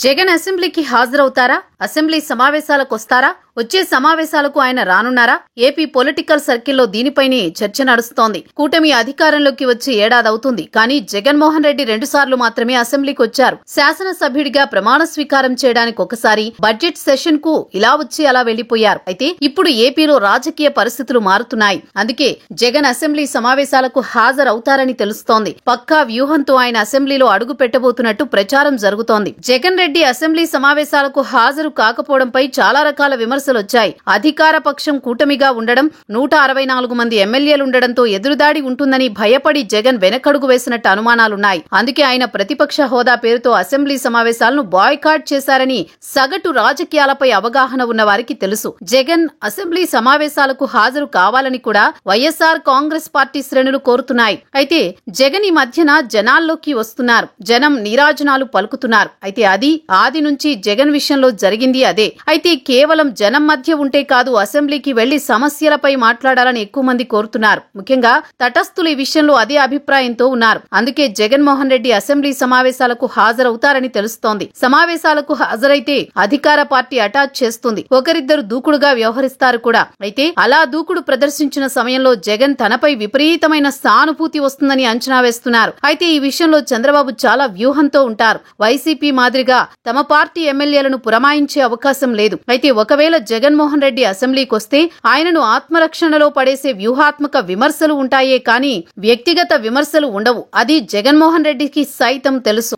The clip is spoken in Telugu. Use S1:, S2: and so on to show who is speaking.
S1: జగన్ అసెంబ్లీకి హాజరవుతారా? అసెంబ్లీ సమావేశాలకు వస్తారా? వచ్చే సమావేశాలకు ఆయన రానున్నారా? ఏపీ పొలిటికల్ సర్కిల్లో దీనిపైనే చర్చ నడుస్తోంది. కూటమి అధికారంలోకి వచ్చి ఏడాదవుతుంది. కానీ జగన్మోహన్ రెడ్డి 2 సార్లు మాత్రమే అసెంబ్లీకి వచ్చారు. శాసనసభ్యుడిగా ప్రమాణ స్వీకారం చేయడానికి ఒకసారి, బడ్జెట్ సెషన్ కు ఇలా వచ్చి అలా వెళ్లిపోయారు. అయితే ఇప్పుడు ఏపీలో రాజకీయ పరిస్థితులు మారుతున్నాయి. అందుకే జగన్ అసెంబ్లీ సమావేశాలకు హాజరవుతారని తెలుస్తోంది. పక్కా వ్యూహంతో ఆయన అసెంబ్లీలో అడుగు పెట్టబోతున్నట్టు ప్రచారం జరుగుతోంది. జగన్ రెడ్డి అసెంబ్లీ సమావేశాలకు హాజరు కాకపోవడంపై చాలా రకాల విమర్శలొచ్చాయి. అధికార పక్షం కూటమిగా ఉండడం, 164 మంది ఎమ్మెల్యేలుండడంతో ఎదురుదాడి ఉంటుందని భయపడి జగన్ వెనకడుగు వేసినట్టు అనుమానాలున్నాయి. అందుకే ఆయన ప్రతిపక్ష హోదా పేరుతో అసెంబ్లీ సమావేశాలను బాయ్కాట్ చేశారని సగటు రాజకీయాలపై అవగాహన ఉన్న వారికి తెలుసు. జగన్ అసెంబ్లీ సమావేశాలకు హాజరు కావాలని కూడా వైఎస్ఆర్ కాంగ్రెస్ పార్టీ శ్రేణులు కోరుతున్నాయి. అయితే జగన్ ఈ మధ్యన జనాల్లోకి వస్తున్నారు. జనం నీరాజనాలు పలుకుతున్నారు. అయితే అది ఆది నుంచి జగన్ విషయంలో జరిగింది అదే. అయితే కేవలం జనం మధ్య ఉంటే కాదు, అసెంబ్లీకి వెళ్లి సమస్యలపై మాట్లాడాలని ఎక్కువ మంది కోరుతున్నారు. ముఖ్యంగా తటస్థులు ఈ విషయంలో అదే అభిప్రాయంతో ఉన్నారు. అందుకే జగన్మోహన్ రెడ్డి అసెంబ్లీ సమావేశాలకు హాజరవుతారని తెలుస్తోంది. సమావేశాలకు హాజరైతే అధికార పార్టీ అటాచ్ చేస్తుంది. ఒకరిద్దరు దూకుడుగా వ్యవహరిస్తారు కూడా. అయితే అలా దూకుడు ప్రదర్శించిన సమయంలో జగన్ తనపై విపరీతమైన సానుభూతి వస్తుందని అంచనా వేస్తున్నారు. అయితే ఈ విషయంలో చంద్రబాబు చాలా వ్యూహంతో ఉంటారు. వైసీపీ మాదిరిగా తమ పార్టీ ఎమ్మెల్యేలను పురమాయించే అవకాశం లేదు. అయితే ఒకవేళ జగన్మోహన్ రెడ్డి అసెంబ్లీకి వస్తే ఆయనను ఆత్మరక్షణలో పడేసే వ్యూహాత్మక విమర్శలు ఉంటాయే కానీ వ్యక్తిగత విమర్శలు ఉండవు. అది జగన్మోహన్ రెడ్డికి సైతం తెలుసు.